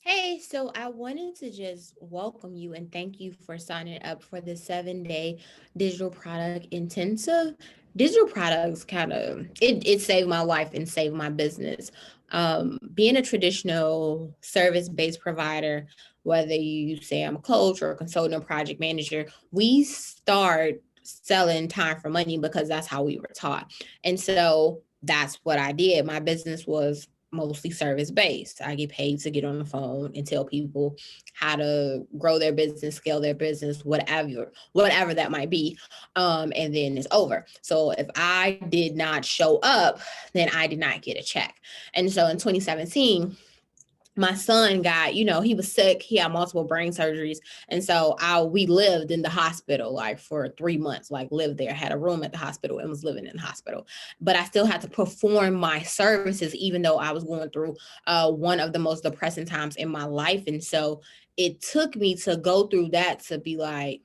Hey, so I wanted to just welcome you and thank you for signing up for the 7 day digital product intensive. Digital products it saved my life and saved my business. Being a traditional service based provider, whether you say I'm a coach or a consultant or project manager, we start selling time for money because that's how we were taught. And so that's what I did. My business was mostly service based. I get paid to get on the phone and tell people how to grow their business, scale their business, whatever that might be. And then it's over. So if I did not show up, then I did not get a check. And so in 2017, my son got, he was sick. He had multiple brain surgeries. And so we lived in the hospital like for 3 months, like lived there, had a room at the hospital and was living in the hospital. But I still had to perform my services, even though I was going through one of the most depressing times in my life. And so it took me to go through that to be like,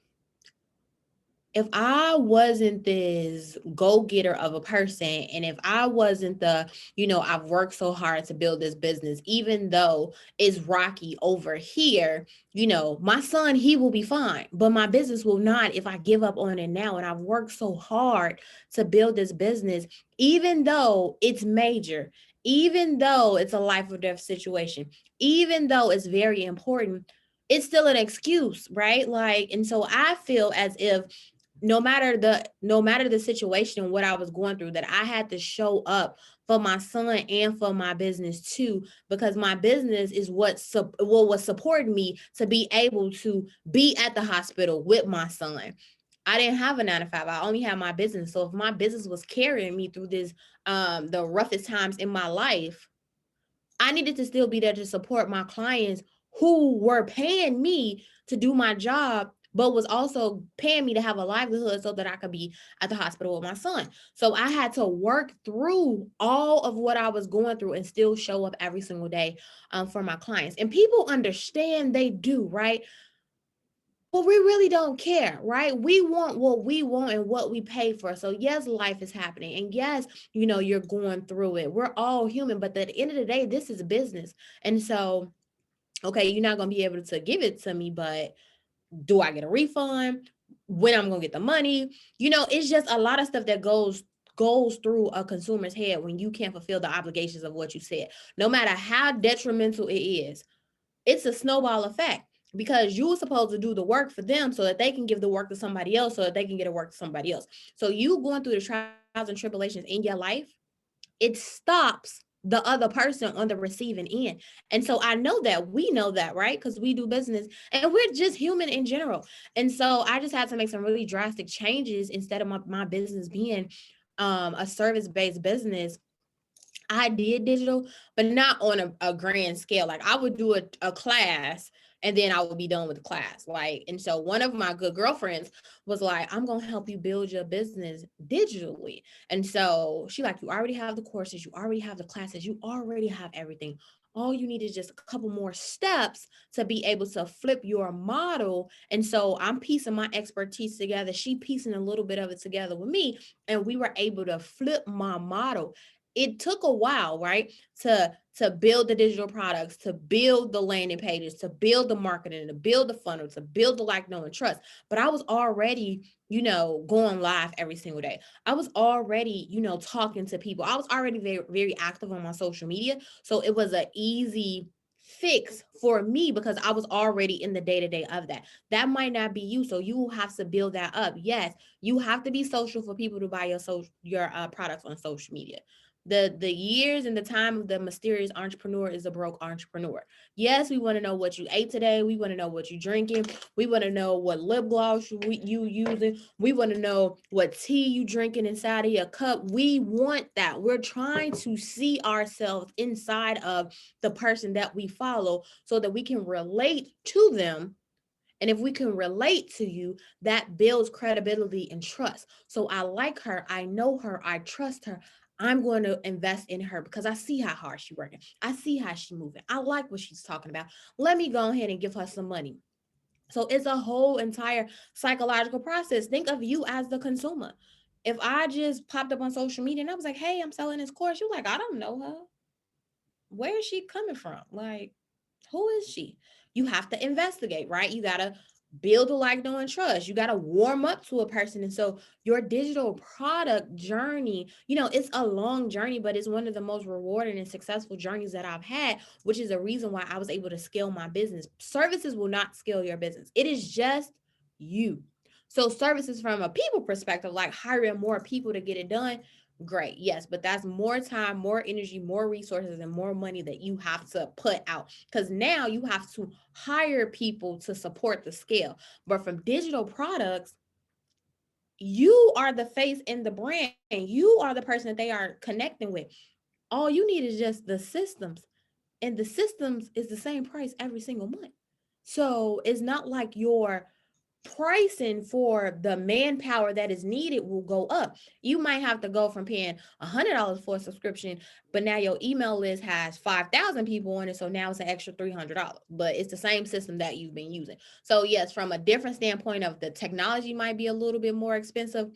if I wasn't this go getter of a person, and if I wasn't I've worked so hard to build this business, even though it's rocky over here, my son, he will be fine, but my business will not if I give up on it now. And I've worked so hard to build this business, even though it's major, even though it's a life or death situation, even though it's very important. It's still an excuse, right? Like, and so I feel as if no matter the situation, what I was going through, that I had to show up for my son and for my business too, because my business is what was supporting me to be able to be at the hospital with my son. I didn't have a 9 to 5. I only had my business. So if my business was carrying me through this the roughest times in my life, I needed to still be there to support my clients who were paying me to do my job, but was also paying me to have a livelihood so that I could be at the hospital with my son. So I had to work through all of what I was going through and still show up every single day for my clients. And people understand, they do, right? But we really don't care, right? We want what we want and what we pay for. So, yes, life is happening. And yes, you're going through it. We're all human. But at the end of the day, this is a business. And so, okay, you're not going to be able to give it to me, but do I get a refund? When I'm going to get the money? It's just a lot of stuff that goes through a consumer's head when you can't fulfill the obligations of what you said. No matter how detrimental it is, it's a snowball effect, because you were supposed to do the work for them so that they can give the work to somebody else, so that they can get a work to somebody else. So you going through the trials and tribulations in your life, it stops the other person on the receiving end. And so I know that, we know that, right? Because we do business and we're just human in general. And so I just had to make some really drastic changes. Instead of my business being a service-based business, I did digital, but not on a grand scale. Like, I would do a class and then I would be done with the class. Like, and so one of my good girlfriends was like, I'm gonna help you build your business digitally. And so she like, you already have the courses, you already have the classes, you already have everything. All you need is just a couple more steps to be able to flip your model. And so I'm piecing my expertise together. She piecing a little bit of it together with me. And we were able to flip my model. It took a while, right? To build the digital products, to build the landing pages, to build the marketing, to build the funnel, to build the like, know, and trust. But I was already, going live every single day. I was already, talking to people. I was already very, very active on my social media. So it was an easy fix for me because I was already in the day to day of that. That might not be you. So you have to build that up. Yes, you have to be social for people to buy your products on social media. The years and the time of the mysterious entrepreneur is a broke entrepreneur. Yes, we want to know what you ate today. We want to know what you drinking. We want to know what lip gloss you using. We want to know what tea you drinking inside of your cup. We want that. We're trying to see ourselves inside of the person that we follow so that we can relate to them. And if we can relate to you, that builds credibility and trust. So I like her. I know her. I trust her. I'm going to invest in her because I see how hard she's working. I see how she's moving. I like what she's talking about. Let me go ahead and give her some money. So it's a whole entire psychological process. Think of you as the consumer. If I just popped up on social media and I was like, hey, I'm selling this course, you're like, I don't know her. Where is she coming from? Like, Who is she? You have to investigate, right? You got to build a like, know, and trust. You got to warm up to a person. And so your digital product journey, it's a long journey, but it's one of the most rewarding and successful journeys that I've had, which is a reason why I was able to scale my business. Services will not scale your business. It is just you. So services from a people perspective, like hiring more people to get it done, great. Yes, but that's more time, more energy, more resources, and more money that you have to put out, because now you have to hire people to support the scale. But from digital products, you are the face in the brand. You are the person that they are connecting with. All you need is just the systems, and the systems is the same price every single month. So it's not like your pricing for the manpower that is needed will go up. You might have to go from paying $100 for a subscription, but now your email list has 5,000 people on it, so now it's an extra $300, but it's the same system that you've been using. So yes, from a different standpoint of the technology might be a little bit more expensive.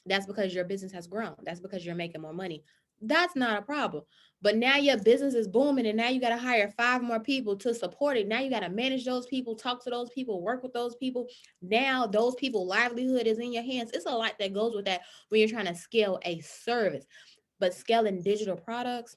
That's because your business has grown. That's because you're making more money. That's not a problem. But now your business is booming, and now you got to hire 5 more people to support it. Now you got to manage those people, talk to those people, work with those people. Now those people livelihood is in your hands. It's a lot that goes with that when you're trying to scale a service. But scaling digital products,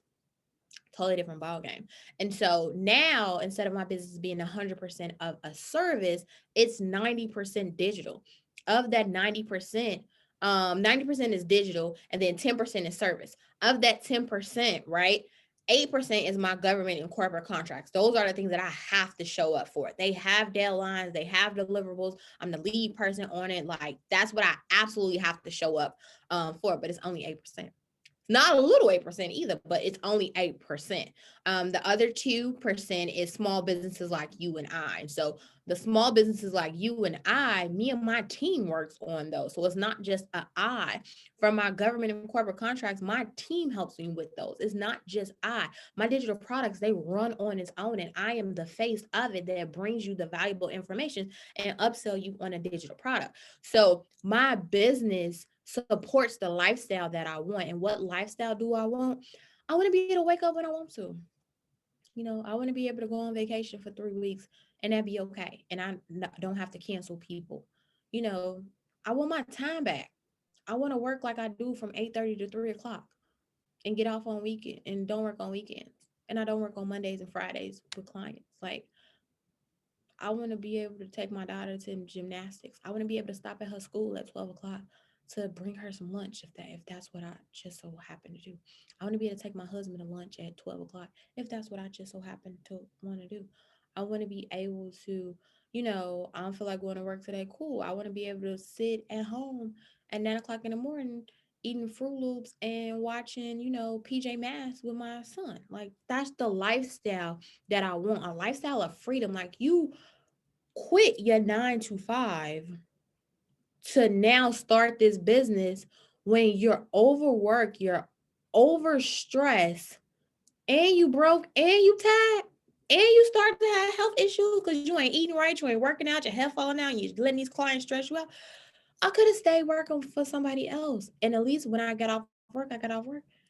totally different ballgame. And so now, instead of my business being 100% of a service, it's 90% digital. Of that 90%, 90% is digital, and then 10% is service. Of that 10%, right? 8% is my government and corporate contracts. Those are the things that I have to show up for. They have deadlines, they have deliverables. I'm the lead person on it. Like, that's what I absolutely have to show up for, but it's only 8%. Not a little 8% either, but it's only 8%. The other 2% is small businesses like you and I. So the small businesses like you and I, me and my team works on those. So it's not just a I. From my government and corporate contracts, my team helps me with those. It's not just I. My digital products, they run on its own, and I am the face of it that brings you the valuable information and upsell you on a digital product. So my business supports the lifestyle that I want. And what lifestyle do I want? I want to be able to wake up when I want to. I want to be able to go on vacation for 3 weeks and that be okay. And I don't have to cancel people. You know, I want my time back. I want to work like I do from 8:30 to 3 o'clock and get off on weekend and don't work on weekends. And I don't work on Mondays and Fridays with clients. Like, I want to be able to take my daughter to gymnastics. I want to be able to stop at her school at 12 o'clock to bring her some lunch if that's what I just so happen to do. I want to be able to take my husband to lunch at 12 o'clock if that's what I just so happen to want to do. I want to be able to, I don't feel like going to work today. Cool. I want to be able to sit at home at 9 o'clock in the morning eating Fruit Loops and watching, PJ Masks with my son. Like, that's the lifestyle that I want, a lifestyle of freedom. Like, you quit your 9 to 5 to now start this business when you're overworked, you're overstressed, and you broke, and you tired, and you start to have health issues because you ain't eating right, you ain't working out, your health falling out, and you're letting these clients stress you out. I could have stayed working for somebody else. And at least when I got off work,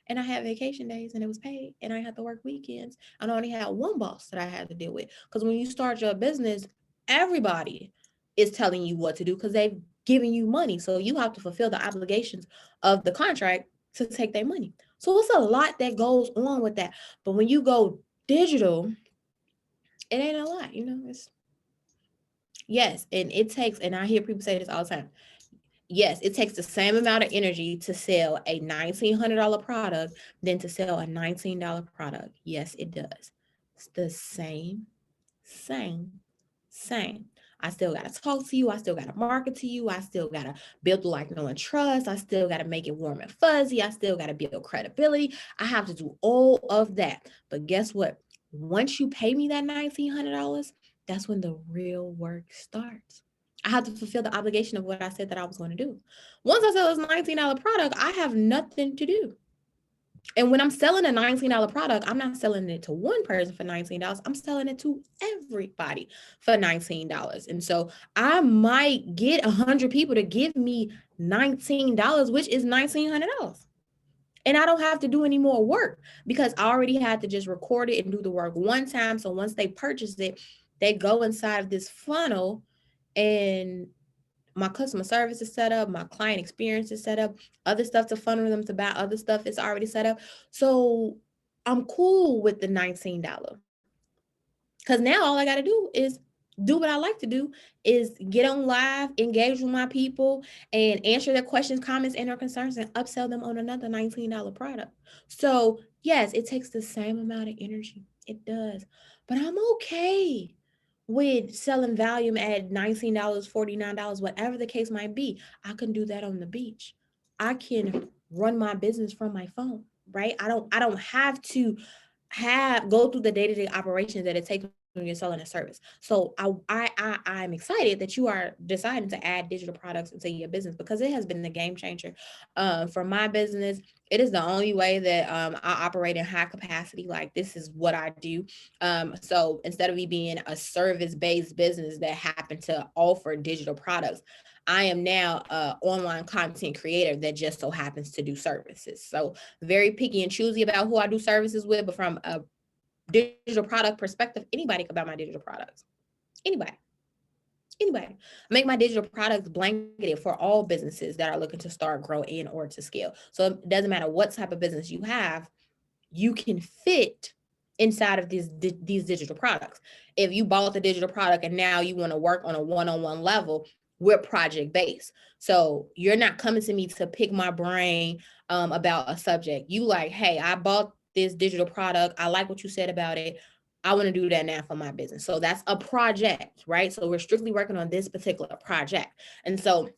and I had vacation days and it was paid, and I had to work weekends. And I only had one boss that I had to deal with. Because when you start your business, everybody is telling you what to do because they've given you money. So you have to fulfill the obligations of the contract to take their money. So it's a lot that goes on with that. But when you go digital, it ain't a lot, it's yes, and it takes, and I hear people say this all the time. Yes, it takes the same amount of energy to sell a $1,900 product than to sell a $19 product. Yes, it does. It's the same, same, same. I still got to talk to you. I still got to market to you. I still got to build the like, know, and trust. I still got to make it warm and fuzzy. I still got to build credibility. I have to do all of that. But guess what? Once you pay me that $1,900, that's when the real work starts. I have to fulfill the obligation of what I said that I was going to do. Once I sell this $19 product, I have nothing to do. And when I'm selling a $19 product, I'm not selling it to one person for $19. I'm selling it to everybody for $19. And so I might get 100 people to give me $19, which is $1,900. And I don't have to do any more work because I already had to just record it and do the work one time. So once they purchase it, they go inside of this funnel, and my customer service is set up, my client experience is set up, other stuff to funnel them to buy other stuff is already set up. So I'm cool with the $19. Because now all I got to do is do what I like to do, is get on live, engage with my people, and answer their questions, comments, and their concerns, and upsell them on another $19 product. So yes, it takes the same amount of energy. It does. But I'm okay with selling volume at $19, $49, whatever the case might be. I can do that on the beach. I can run my business from my phone, right? I don't have to go through the day-to-day operations that it takes when you're selling a service. So I'm excited that you are deciding to add digital products into your business, because it has been the game changer for my business. It is the only way that I operate in high capacity. Like, this is what I do. So instead of me being a service-based business that happened to offer digital products, I am now an online content creator that just so happens to do services. So very picky and choosy about who I do services with, but from a digital product perspective, anybody can buy my digital products. Anybody. I make my digital products blanketed for all businesses that are looking to start, grow, and or to scale. So it doesn't matter what type of business you have, you can fit inside of these digital products. If you bought the digital product and now you want to work on a one-on-one level, we're project based. So you're not coming to me to pick my brain about a subject. You like, hey, I bought this digital product. I like what you said about it. I want to do that now for my business. So that's a project, right? So we're strictly working on this particular project. And so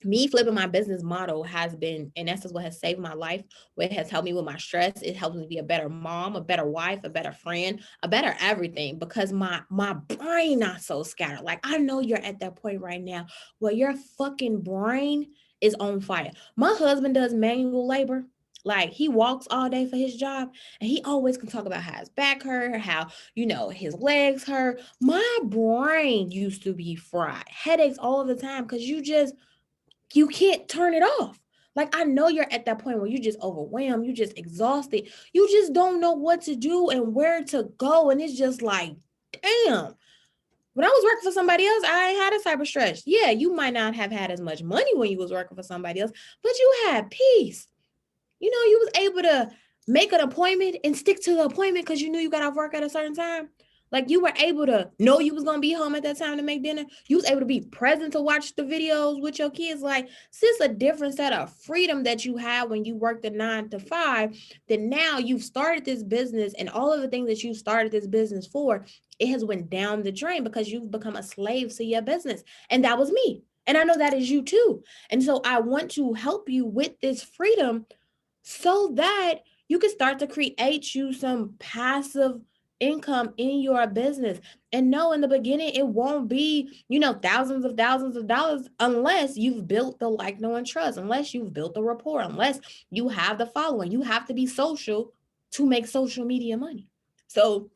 me flipping my business model has been, and that's what has saved my life, what has helped me with my stress. It helps me be a better mom, a better wife, a better friend, a better everything, because my brain not so scattered. Like, I know you're at that point right now where your fucking brain is on fire. My husband does manual labor. Like, he walks all day for his job, and he always can talk about how his back hurt, how, his legs hurt. My brain used to be fried, headaches all the time, because you can't turn it off. Like, I know you're at that point where you just overwhelmed, you just exhausted, you just don't know what to do and where to go. And it's just like, damn. When I was working for somebody else, I ain't had a type of stress. Yeah, you might not have had as much money when you was working for somebody else, but you had peace. You was able to make an appointment and stick to the appointment because you knew you got off work at a certain time. Like, you were able to know you was going to be home at that time to make dinner. You was able to be present to watch the videos with your kids. Like, it's a different set of freedom that you had when you worked a 9 to 5, that now you've started this business, and all of the things that you started this business for, it has went down the drain because you've become a slave to your business. And that was me. And I know that is you too. And so I want to help you with this freedom so that you can start to create you some passive income in your business. And no, in the beginning, it won't be, thousands of dollars, unless you've built the like, know, and trust, unless you've built the rapport, unless you have the following. You have to be social to make social media money. So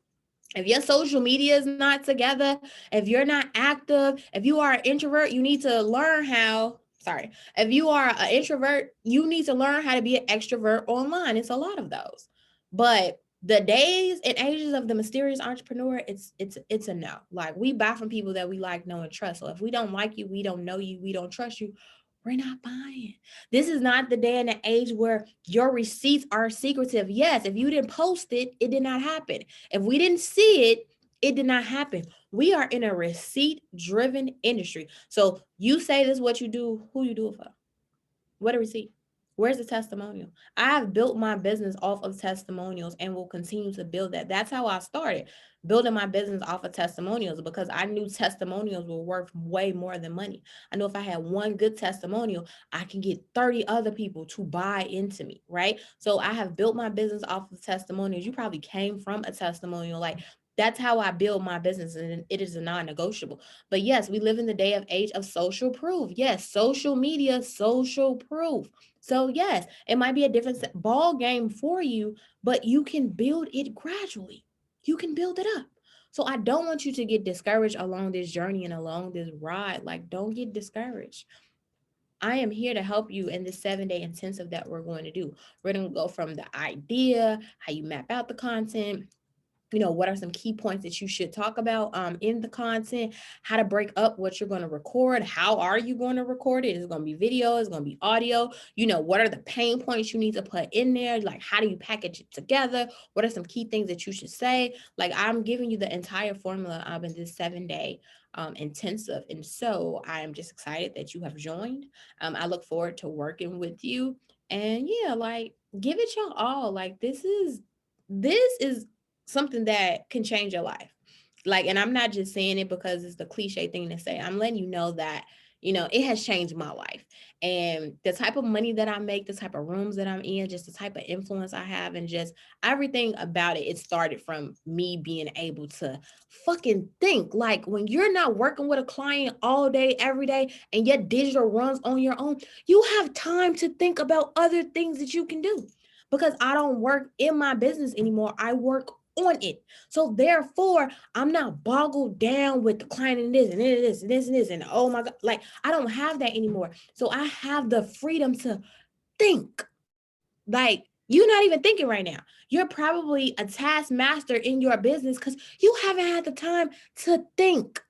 if your social media is not together, if you're not active, if you are an introvert, you need to learn how. Sorry. If you are an introvert, you need to learn how to be an extrovert online. It's a lot of those. But the days and ages of the mysterious entrepreneur, it's a no. Like, we buy from people that we like, know, and trust. So if we don't like you, we don't know you, we don't trust you, we're not buying. This is not the day and the age where your receipts are secretive. Yes, if you didn't post it, it did not happen. If we didn't see it, it did not happen. We are in a receipt-driven industry. So you say this is what you do, who you do it for? What a receipt. Where's the testimonial? I have built my business off of testimonials and will continue to build that. That's how I started, building my business off of testimonials, because I knew testimonials were worth way more than money. I know if I had one good testimonial, I can get 30 other people to buy into me, right? So I have built my business off of testimonials. You probably came from a testimonial. Like, that's how I build my business, and it is a non-negotiable. But yes, we live in the day of age of social proof. Yes, social media, social proof. So yes, it might be a different ball game for you, but you can build it gradually. You can build it up. So I don't want you to get discouraged along this journey and along this ride. Like, don't get discouraged. I am here to help you in this 7-day intensive that we're going to do. We're going to go from the idea, how you map out the content, what are some key points that you should talk about in the content, how to break up what you're going to record, how are you going to record it? Is it going to be video? Is it going to be audio? What are the pain points you need to put in there? Like, how do you package it together? What are some key things that you should say? Like, I'm giving you the entire formula in this 7-day intensive. And so I'm just excited that you have joined. I look forward to working with you. And yeah, like, give it your all. Like, this is something that can change your life. Like, and I'm not just saying it because it's the cliche thing to say. I'm letting you know that, it has changed my life. And the type of money that I make, the type of rooms that I'm in, just the type of influence I have, and just everything about it, it started from me being able to fucking think. Like, when you're not working with a client all day, every day, and your digital runs on your own, you have time to think about other things that you can do. Because I don't work in my business anymore. I work on it. So therefore, I'm not boggled down with the client and this and this and this and this and oh my God, like I don't have that anymore. So I have the freedom to think. Like, you're not even thinking right now. You're probably a taskmaster in your business because you haven't had the time to think.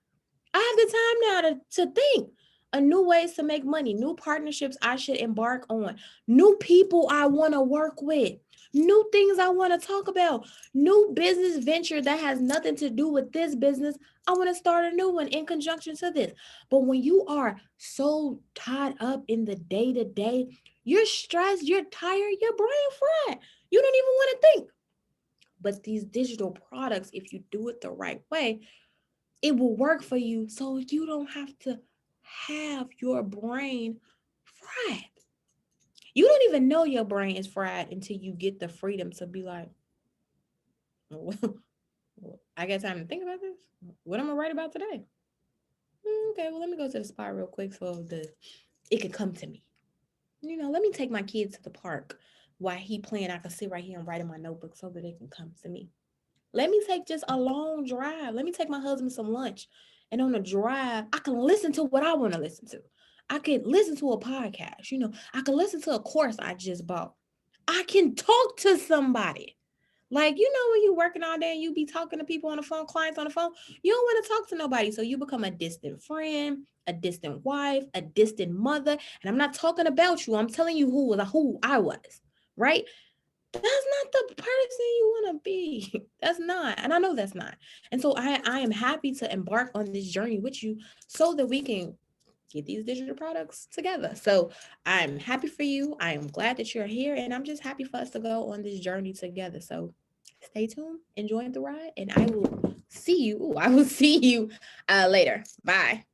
I have the time now to think. New ways to make money, new partnerships I should embark on, new people I want to work with, new things I want to talk about, new business venture that has nothing to do with this business. I want to start a new one in conjunction to this. But when you are so tied up in the day-to-day, you're stressed, you're tired, your brain fried. You don't even want to think. But these digital products, if you do it the right way, it will work for you so you don't have to have your brain fried. You don't even know your brain is fried until you get the freedom to be like, well, I got time to think about this. What am I write about today? Okay, well, let me go to the spot real quick so it can come to me. Let me take my kids to the park while he playing. I can sit right here and write in my notebook so that it can come to me. Let me take just a long drive. Let me take my husband some lunch. And on the drive, I can listen to what I want to listen to. I could listen to a podcast. I could listen to a course I just bought. I can talk to somebody. Like, when you're working all day and you be talking to people on the phone, clients on the phone, you don't want to talk to nobody. So you become a distant friend, a distant wife, a distant mother. And I'm not talking about you. I'm telling you who I was, right? That's not the person you want to be. That's not. And I know that's not. And so I am happy to embark on this journey with you so that we can get these digital products together. So I'm happy for you. I am glad that you're here. And I'm just happy for us to go on this journey together. So stay tuned, enjoy the ride, and I will see you later. Bye.